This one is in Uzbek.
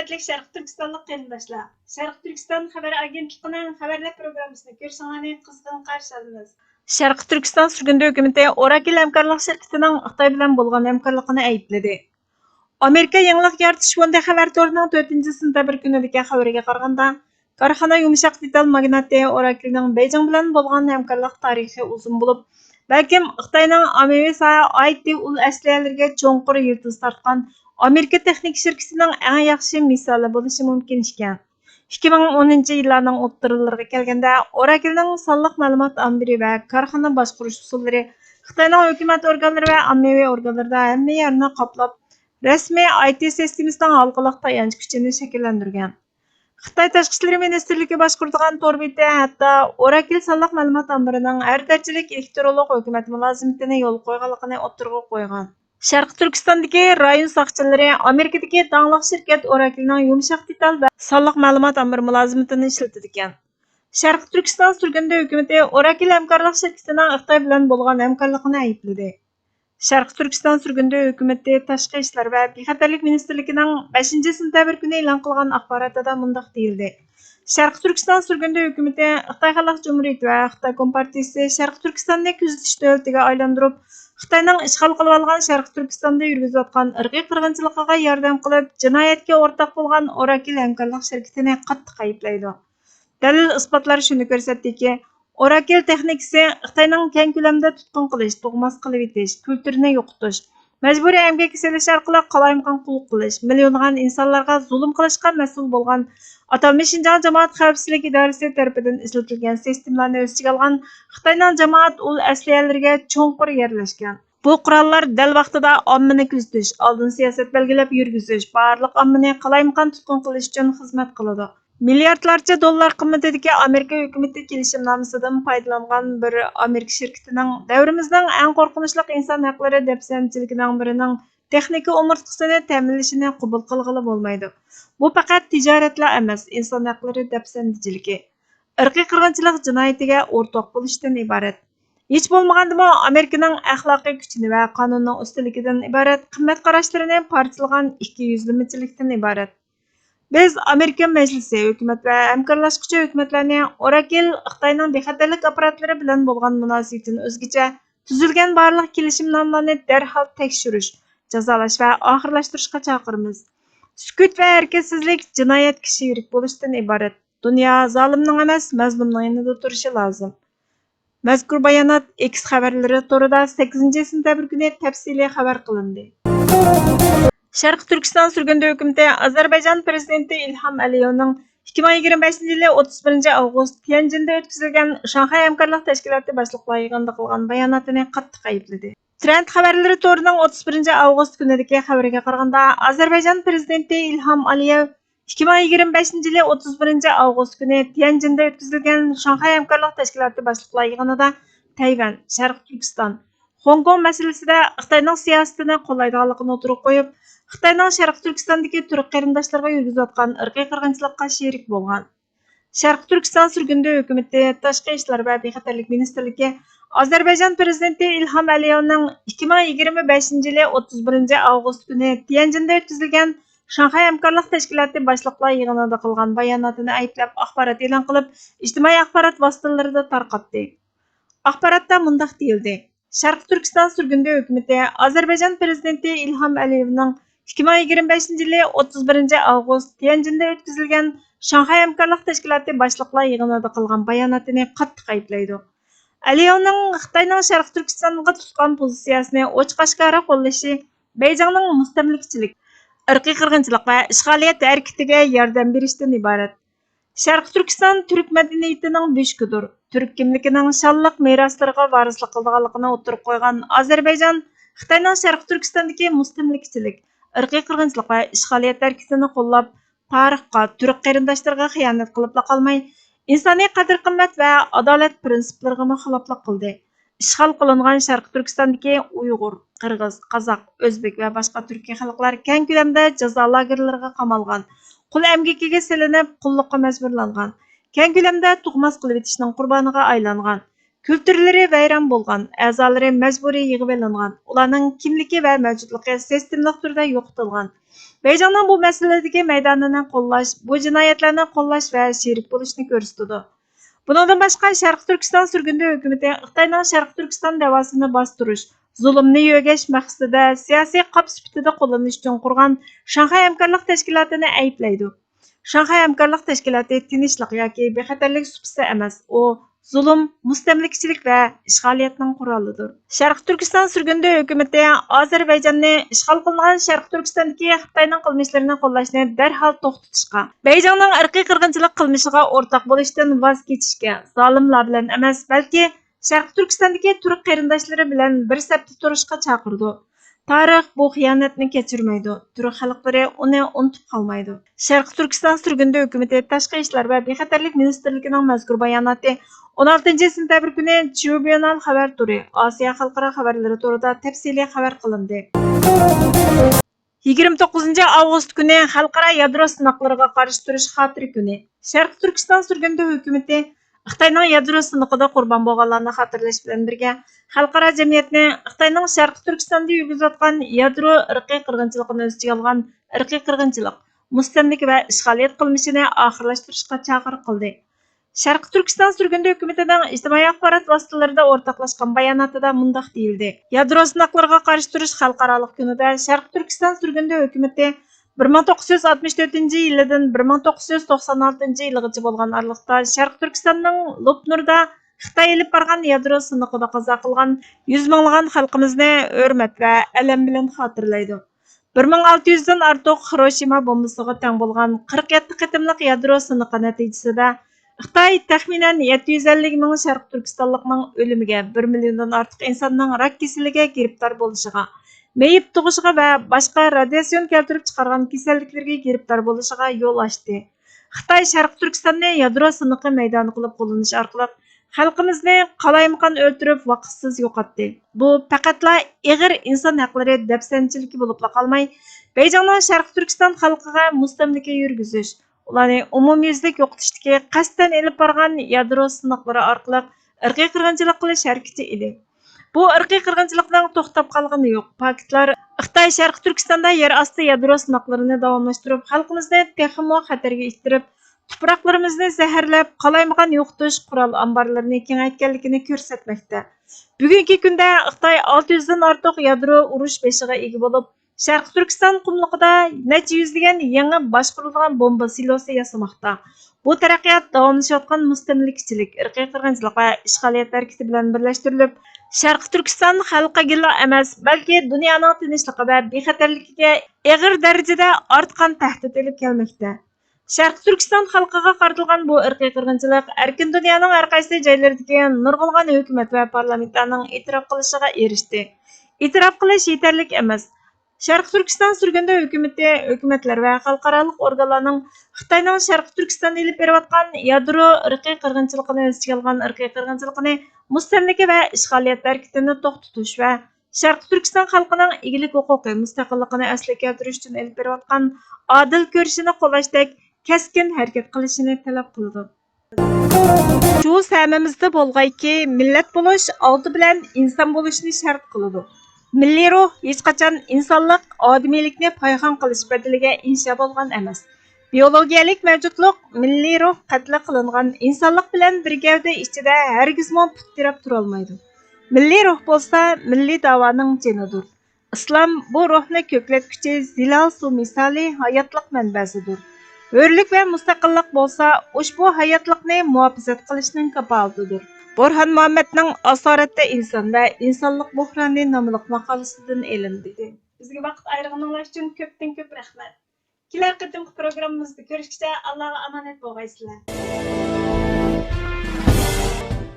Hörmetlik Şərq Türkistanlıq qərindaşlar. Şərq Türkistan xəbər agentliğinin xəbərlər proqramısını görüşünüzü qızğın qarşı alırıq. Şərq Türkistan sürgündü hökuməti Oracle həmkarlıq şirkətinin Xitay bilan bolğan həmkarlığını ayıpladı. Amerika Yangilik Yaratish Fondi xəbər torining 4-sentabr kunidagi xəbəriga qaraganda, korxona yumshoq detal magnati Oracle'ning Beijing bilan bolğan həmkarlıq tarixi uzun bo'lib, balkim Xitoyning ommaviy soha IT ul asliyalarga cho'nqur yildiz tortgan Amerika texnik şirketining eng yaxshi misoli bo'lishi mumkin ekan. 2010-yillarning o'ttirlariga kelganda Oracle'ning sonliq ma'lumot ombiri va korxona boshqarish usullari Xitoyning hukumat organlari va ommaviy organlarda hamma yerni qoplab, rasmiy IT sistemasining xalqaro tayanch kuchini shakllantirgan. Xitoy Tashqi ishlar ministrligi boshqaradigan tor beti hatto Oracle sonliq ma'lumot ombirining har darajalik elektronlik hukumat mulozimatini yo'l qo'yganligini o'ttirg'a qo'ygan. Şərq Türkistandakı rayon saqçıları Amerikadakı dağlıq şirket Oracle'ning yumshoq detal va sonliq ma'lumot ombiri mulozimatini ishlatadi ekan. Şərq Türkistan sürgündü hökuməti Oracle həmkarlıq şirketining Xitoy bilan bolğan həmkarlığını ayıpladı. Şərq Türkistan sürgündü hökuməti Tashqi ishlar va bexatarlik ministrligining 5-sentabr kuni e'lon qilgan axborotida mundaq deyildi. Şərq Türkistan sürgündü hökuməti Xitoy Xalq Cumhuriyeti va Xitoy Kompartiyasi Şərq Türkistonni kuzatish davlatiga aylantirib, Xitoyning ishg'ol qilib olgan Şərq Türkistonda yurgizayotgan irqiy qirg'inchilikqa yordam qilib, jinoyatga o'rtoq bo'lgan Oracle hamkorlik shirkatini qattiq ayblaydi. Dalil isbotlar shuni ko'rsatdiki, Oracle texnikasi Xitoyning keng ko'lamda tutqun qilish, tug'mas qilib etish, kulturini yo'qotish, majburiy emgakka selish orqali qalaymaqon qulluq qilish, millionlab insonlarga zulm qilishga mas'ul bo'lgan atalmish Şinjan jamoat xavfsizlik idorasi tomonidan ishlatilgan sistemalarni o'z ichiga olgan Xitoyning jamoat ul asliyalariga cho'nqur yerlashgan. Bu qurollar dal vaqtida ommani kuzatish, oldin siyosat belgilab yurgizish, barliq ommani qalaymaqon tutqun qilish uchun xizmat qiladi. Milliardlarcha dollar qimmatidagi Amerika hukumati kelishimnomasidan foydalangan bir Amerika shirkatining davrimizning eng qo'rqinchli inson haqlari dafsanchiligining birining texnika umurtqisini ta'minlashini qabul qilg'ili bo'lmaydi. Bu faqat tijoratla emas, inson haqlari dafsanchiligi, irqiy qirg'inchilik jinoyatiga o'rtoq bo'lishdan iborat. Hech bo'lmaganda Amerikaning axloqiy kuchini va qonunning ustunligidan iborat qimmat qarashlarini parchalagan ikkiyuzlamachilikdan iborat. Biz Amerika Majlisi, hukumat va hamkorlashuvchi hukumatlarni Oracle Xitoyning bexatarlik apparatlari bilan bo'lgan munosabatini o'zgacha tuzilgan barliq kelishimnomalarni darhol tekshirish, jazolash va oxirlashtirishga chaqiramiz. Sukut va harakatsizlik jinoyatga sherik bo'lishdan iborat. Dunyo zolimning emas, mazlumning yanida turishi lozim. Mazkur bayonot X xabarlari torida 8-sentabr kuni tafsiliy xabar qilindi. Şərq Türkistan sürgündü hökuməti Azərbaycan prezidenti İlham Əliyevning 2025-yili 31 avqust Tianjinda o'tkazilgan Shanxay hamkorlik tashkiloti boshliqlari yig'inida qilgan bayonotini qattiq aybladi. Trend xabarlari torining 31 avqust kunidagi xabariga qaraganda, Azərbaycan prezidenti İlham Əliyev 2025-yili 31 avqust kuni Tianjinda o'tkazilgan Shanxay hamkorlik tashkiloti boshliqlari yig'inida Tayvan, Şərq Türkistan, Hong Kong masalasida Xitoyning siyosatini qo'llaydiganligini o'tirib qo'yib, Xitoyning Şərq Türkistondagi turk qarindoshlarga yurgizayotgan irqiy qirg'inchilikqa sherik bo'lgan. Şərq Türkistan sürgündü hökuməti Tashqi ishlar va bexatarlik ministrligi Azərbaycan prezidenti İlham Əliyevning 2025-yili 31 avqust kuni Tianjinda o'tkazilgan Shanxay hamkorlik tashkiloti boshliqlari yig'inida qilgan bayonotini ayblab axborot e'lon qilib, ijtimoiy axborot vositalarida tarqatdi. Axborotda mundaq deyildi: Şərq Türkistan sürgündü hökuməti Azərbaycan prezidenti İlham Əliyevning 2025-yili 31 avqust Tianjinda o'tkazilgan Shanxay hamkorlik tashkiloti boshliqlari yig'inida qilgan bayonotini qattiq ayblaydi. Aliyevning Xitoyning Şərq Türkistonga tutgan pozitsiyasini ochiq-oshkora qo'llashi Beijingning mustamlikachilik, irqiy qirg'inchilik va ishg'oliyat harakatiga yordam berishdan iborat. Şərq Türkiston turk madaniyatining beshkidir. Turk kimligining shonliq meroslariga varislik qilganligini o'tirib qo'ygan Azərbaycan Xitoyning Şərq Türkistondagi mustamlikachilik, irqiy qirg'inchilik va ishg'oliyat harakatini qo'llab, tarixga, turk qarindoshlarga xiyonat qilib qolmay, insoniy qadr-qimmat va adolat prinsiplariga xiloflik qildi. Ishg'ol qilingan Şərq Türkistondagi Uyg'ur, Qirg'iz, Qozoq, O'zbek va boshqa turkiy xalqlar keng ko'lamda jazo lagerlariga qamalgan, qul amgakiga silinib, qulluqqa majburlangan, keng ko'lamda tug'mas qilib etishning qurboniga aylangan. Kültürleri vayron bo'lgan, a'zolari majburiy yig'ib olingan, ularning kimligi va mavjudligi sistemlik turda yo'qotilgan. Beyjingning bu masaladagi maydonini qo'llash, bu jinoyatlarni qo'llash va sherik bo'lishni ko'rsatadi. Bundan boshqa Sharq Turkiston surgundi hukumati Xitoyning Sharq Turkiston davosini bostirish, zulmni yo'gash maqsadida siyosiy qop sifatida qo'llanish uchun qurgan Shanxay hamkorlik tashkilotini ayblaydi. Shanxay hamkorlik tashkiloti tinchlik yoki bexatarlik supasi emas, u zulm, mustamlikachilik va ishg'oliyatning qurolidir. Sharq Turkiston surgundi hukumati Ozarbayjonni ishg'ol qilingan Sharq Turkistondagi Xitoyning qilmishlarini qo'llashni darhol to'xtatishga, Beyjingning irqiy qirg'inchilik qilmishiga o'rtoq bo'lishdan voz kechishga, zolimlar bilan emas, balki Sharq Turkistondagi turk qarindoshlari bilan bir safda turishga chaqirdi. Tarix bu xiyonatni kechirmaydi. Turk xalqlari uni unutib qolmaydi. Sharq Turkiston surgundi hukumati Tashqi ishlar va bexatarlik ministrligining mazkur bayonoti 16-sentabr kuni Tribunal xabar turi, Osiyo xalqaro xabarlari turida tafsiliy xabar qilindi. 29-avgust kuni xalqaro yadro sinoqlariga qarshi turish xotiri kuni. Sharq Turkiston surgundi hukumati Xitoyning yadro sinoqida qurbon bo'lganlarni xotirlash bilan birga xalqaro jamiyatni Xitoyning Sharq Turkistonda yurgizayotgan yadro irqiy qirg'inchiligini o'z ichiga olgan irqiy qirg'inchilik, mustamlika va ishg'oliyat qilmishini oxirlashtirishga chaqiriq qildi. Sharq Turkiston surgundi hukumatining ijtimoiy axborot vositalarida o'rtoqlashgan bayonotida mundaq deyildi. Yadro sinoqlariga qarshi turish xalqaro kunida Sharq Turkiston surgundi hukumati 1964-yildan 1996-yilgacha bo'lgan aralıqda Sharq Turkistonning Lopnurda Xitoy ilib borgan yadro sinoqida qazo qilgan 100 minglagan xalqimizni hurmat va alam bilan xotirlaydi. 1600 dan ortiq Hiroshima bombasiga teng bo'lgan 47 qitimliq yadro sinoqi natijasida Xitoy taxminan 750 ming Sharq Turkistonlikning o'limiga, 1 milliondan ortiq insonning rak kasaliga giribdor bo'lishiga, meyip tug'ishiga va boshqa radiatsion keltirib chiqargan kasalliklarga giribdor bo'lishiga yo'l ochdi. Xitoy Sharq Turkistonni yadro sinoqi maydoni qilib qo'llanish orqali xalqimizni qalaymaqon o'ltirib vaqtsiz yo'qotdi. Bu faqatla ig'ir inson haqlari dafsanchiligi bo'lib qolmay, Beyjingning Sharq Turkiston xalqiga mustamlika yurgizish, ularni umumyuzlik yo'qotishdagi qasddan elib borgan yadro sinoqlari orqali irqiy qirg'inchilik qilish harakati edi. Bu irqiy qirg'inchilikning to'xtab qolgani yo'q. Paketlar Xitoy Sharq Turkistonda yer osti yadro sinoqlarini davomlashtirib, xalqimizni texmo xatarga ittirib, tuproqlarimizni zaharlab, qalaymaqon yo'qotish qurol omborlarini kengaytganligini ko'rsatmoqda. Bugungi kunda Xitoy 600 dan ortiq yadro urush beshiga ega bo'lib, Sharq Turkiston qumliqida necha yuzlagan yangi boshqarilgan bomba silosi yasamoqda. Bu taraqqiyot davomlashayotgan mustamlikachilik, irqiy qirg'inchilik va ishg'oliyat harakati bilan birlashtirilib, Sharq Turkiston xalqiga emas, balki dunyoning tinchligi va bexatarligiga og'ir darajada ortgan tahdid olib kelmoqda. Sharq Turkiston xalqiga qaratilgan bu irqiy qirg'inchilik erkin dunyoning har qaysi joylaridagi nurg'ulg'an hukumat va parlamentlarning e'tirof qilishiga erishdi. E'tirof qilish yetarli emas. Sharq Turkiston surgundi hukumati, hukumatlar va xalqaro organlarning Xitoyning Sharq Turkistonda ilib berayotgan yadro irqiy qirg'inchiligini o'z ichiga olgan irqiy qirg'inchilikni, mustamlika va ishg'oliyat harakatini to'xtatish va Sharq Turkiston xalqining egilik huquqi, mustaqilligini asliga keltirish uchun ilib berayotgan adil ko'rishini qo'llashdek keskin harakat qilishini talab qildi. Shu samimizda bo'lg'ayki, millat bo'lish oldi bilan inson bo'lishni shart qiladi. Milliy ruh hech qachon insonlik, odamiylikni payxon qilish badaliga insho bo'lgan emas. Biologiyalik mavjudlik milliy ruh qatl qilingan insonlik bilan bir gavda ichida hargizmo put tirab tura olmaydi. Milliy ruh bo'lsa, milliy da'voning jinidir. Islom bu ruhni ko'klatguchi zilal suv misoli hayotlik manbasidir. Hurlik va mustaqillik bo'lsa, ushbu hayotlikni muhofazat qilishning kafolatidir. Burhan Muhammadning Asoratda inson va insonlik buhroni nomli maqolasidan elindi. Bizga vaqt ayirganingiz uchun ko'pdan-ko'p rahmat. Kelar qatimki programmamizda ko'rishguncha Allohga omonat bo'lgaysizlar.